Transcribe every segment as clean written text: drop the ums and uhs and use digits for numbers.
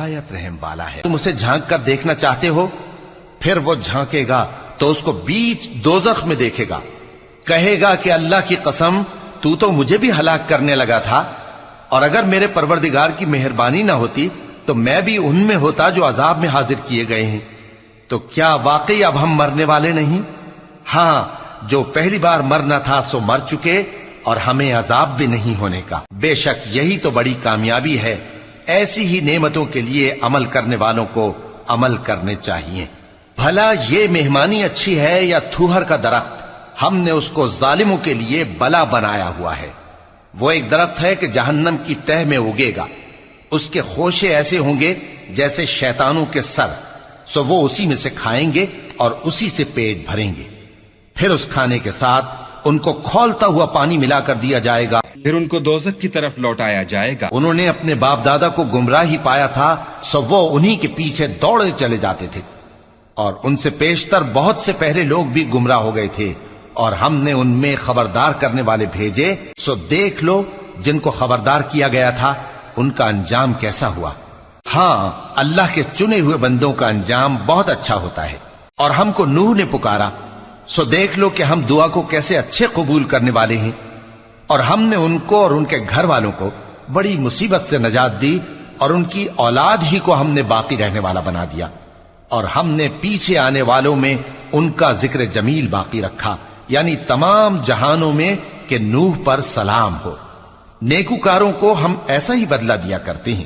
نہایت رحم والا ہے۔ تم اسے جھانک کر دیکھنا چاہتے ہو، پھر وہ جھانکے گا تو اس کو بیچ دوزخ میں دیکھے گا، کہے گا کہ اللہ کی قسم تو مجھے بھی ہلاک کرنے لگا تھا، اور اگر میرے پروردگار کی مہربانی نہ ہوتی تو میں بھی ان میں ہوتا جو عذاب میں حاضر کیے گئے ہیں۔ تو کیا واقعی اب ہم مرنے والے نہیں؟ ہاں، جو پہلی بار مرنا تھا سو مر چکے، اور ہمیں عذاب بھی نہیں ہونے کا۔ بے شک یہی تو بڑی کامیابی ہے۔ ایسی ہی نعمتوں کے لیے عمل کرنے والوں کو عمل کرنے چاہیے۔ بھلا یہ مہمانی اچھی ہے یا تھوہر کا درخت؟ ہم نے اس کو ظالموں کے لیے بلا بنایا ہوا ہے۔ وہ ایک درخت ہے کہ جہنم کی تہ میں اگے گا، اس کے خوشے ایسے ہوں گے جیسے شیطانوں کے سر، سو وہ اسی میں سے کھائیں گے اور اسی سے پیٹ بھریں گے۔ پھر اس کھانے کے ساتھ ان کو کھولتا ہوا پانی ملا کر دیا جائے گا، پھر ان کو دوزخ کی طرف لوٹایا جائے گا۔ انہوں نے اپنے باپ دادا کو گمراہی پایا تھا، سو وہ انہی کے پیچھے دوڑے چلے جاتے تھے، اور ان سے پیشتر بہت سے پہلے لوگ بھی گمراہ ہو گئے تھے، اور ہم نے ان میں خبردار کرنے والے بھیجے، سو دیکھ لو جن کو خبردار کیا گیا تھا ان کا انجام کیسا ہوا۔ ہاں، اللہ کے چنے ہوئے بندوں کا انجام بہت اچھا ہوتا ہے۔ اور ہم کو نوح نے پکارا، سو دیکھ لو کہ ہم دعا کو کیسے اچھے قبول کرنے والے ہیں، اور ہم نے ان کو اور ان کے گھر والوں کو بڑی مصیبت سے نجات دی، اور ان کی اولاد ہی کو ہم نے باقی رہنے والا بنا دیا، اور ہم نے پیچھے آنے والوں میں ان کا ذکر جمیل باقی رکھا، یعنی تمام جہانوں میں کہ نوح پر سلام ہو۔ نیکوکاروں کو ہم ایسا ہی بدلہ دیا کرتے ہیں،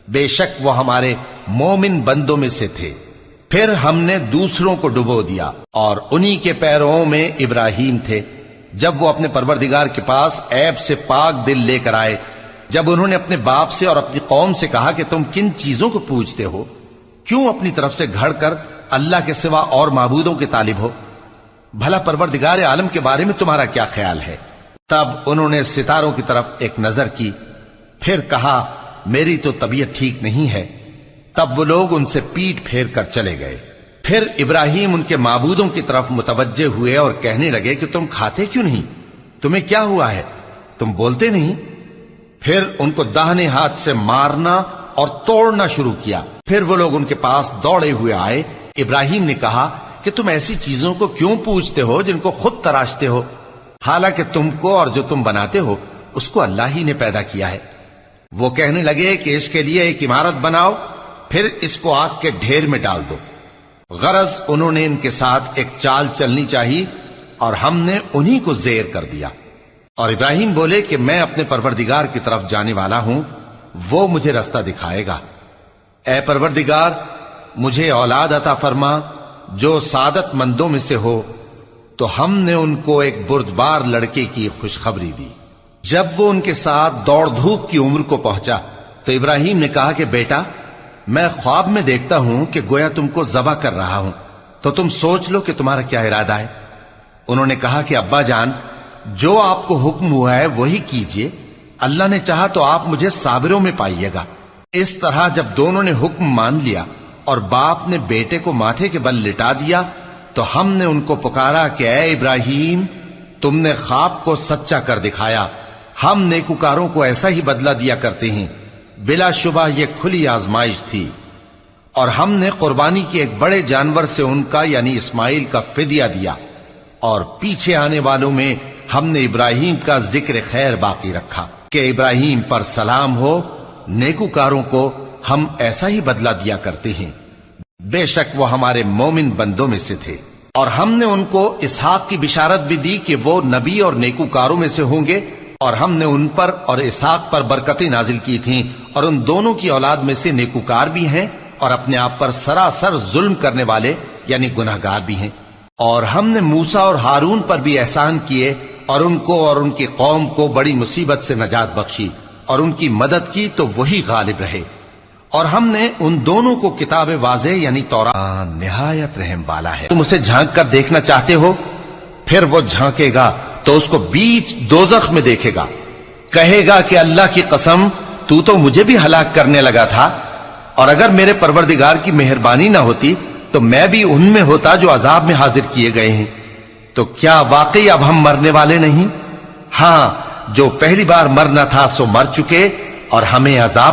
بے شک وہ ہمارے مومن بندوں میں سے تھے۔ پھر ہم نے دوسروں کو ڈبو دیا، اور انہی کے پیروں میں ابراہیم تھے، جب وہ اپنے پروردگار کے پاس عیب سے پاک دل لے کر آئے، جب انہوں نے اپنے باپ سے اور اپنی قوم سے کہا کہ تم کن چیزوں کو پوجتے ہو؟ کیوں اپنی طرف سے گھڑ کر اللہ کے سوا اور معبودوں کے طالب ہو؟ بھلا پروردگار عالم کے بارے میں تمہارا کیا خیال ہے؟ تب انہوں نے ستاروں کی طرف ایک نظر کی، پھر کہا میری تو طبیعت ٹھیک نہیں ہے۔ تب وہ لوگ ان سے پیٹ پھیر کر چلے گئے۔ پھر ابراہیم ان کے معبودوں کی طرف متوجہ ہوئے اور کہنے لگے کہ تم کھاتے کیوں نہیں؟ تمہیں کیا ہوا ہے؟ تم بولتے نہیں؟ پھر ان کو داہنے ہاتھ سے مارنا اور توڑنا شروع کیا۔ پھر وہ لوگ ان کے پاس دوڑے ہوئے آئے۔ ابراہیم نے کہا کہ تم ایسی چیزوں کو کیوں پوجتے ہو جن کو خود تراشتے ہو؟ حالانکہ تم کو اور جو تم بناتے ہو اس کو اللہ ہی نے پیدا کیا ہے۔ وہ کہنے لگے کہ اس کے لیے ایک عمارت بناؤ، پھر اس کو آگ کے ڈھیر میں ڈال دو۔ غرض انہوں نے ان کے ساتھ ایک چال چلنی چاہی، اور ہم نے انہی کو زیر کر دیا۔ اور ابراہیم بولے کہ میں اپنے پروردگار کی طرف جانے والا ہوں، وہ مجھے رستہ دکھائے گا۔ اے پروردگار، مجھے اولاد عطا فرما جو سعادت مندوں میں سے ہو۔ تو ہم نے ان کو ایک بردبار لڑکے کی خوشخبری دی۔ جب وہ ان کے ساتھ دوڑ دھوپ کی عمر کو پہنچا تو ابراہیم نے کہا کہ بیٹا، میں خواب میں دیکھتا ہوں کہ گویا تم کو ذبح کر رہا ہوں، تو تم سوچ لو کہ تمہارا کیا ارادہ ہے۔ انہوں نے کہا کہ ابا جان، جو آپ کو حکم ہوا ہے وہی کیجئے، اللہ نے چاہا تو آپ مجھے صابروں میں پائیے گا۔ اس طرح جب دونوں نے حکم مان لیا اور باپ نے بیٹے کو ماتھے کے بل لٹا دیا، تو ہم نے ان کو پکارا کہ اے ابراہیم، تم نے خواب کو سچا کر دکھایا۔ ہم نیکوکاروں کو ایسا ہی بدلہ دیا کرتے ہیں، بلا شبہ یہ کھلی آزمائش تھی۔ اور ہم نے قربانی کی ایک بڑے جانور سے ان کا یعنی اسماعیل کا فدیہ دیا، اور پیچھے آنے والوں میں ہم نے ابراہیم کا ذکر خیر باقی رکھا کہ ابراہیم پر سلام ہو۔ نیکوکاروں کو ہم ایسا ہی بدلہ دیا کرتے ہیں، بے شک وہ ہمارے مومن بندوں میں سے تھے۔ اور ہم نے ان کو اسحاق کی بشارت بھی دی کہ وہ نبی اور نیکوکاروں میں سے ہوں گے، اور ہم نے ان پر اور اسحاق پر برکتیں نازل کی تھیں، اور ان دونوں کی اولاد میں سے نیکوکار بھی ہیں اور اپنے آپ پر سراسر ظلم کرنے والے یعنی گناہگار بھی ہیں۔ اور ہم نے موسیٰ اور ہارون پر بھی احسان کیے، اور ان کو اور ان کی قوم کو بڑی مصیبت سے نجات بخشی، اور ان کی مدد کی تو وہی غالب رہے۔ اور ہم نے ان دونوں کو کتاب واضح یعنی تورات نہایت رحم والا ہے۔ تم اسے جھانک کر دیکھنا چاہتے ہو، پھر وہ جھانکے گا تو اس کو بیچ دوزخ میں دیکھے گا، کہے گا کہ اللہ کی قسم تو مجھے بھی ہلاک کرنے لگا تھا، اور اگر میرے پروردگار کی مہربانی نہ ہوتی تو میں بھی ان میں ہوتا جو عذاب میں حاضر کیے گئے ہیں۔ تو کیا واقعی اب ہم مرنے والے نہیں؟ ہاں، جو پہلی بار مرنا تھا سو مر چکے، اور ہمیں عذاب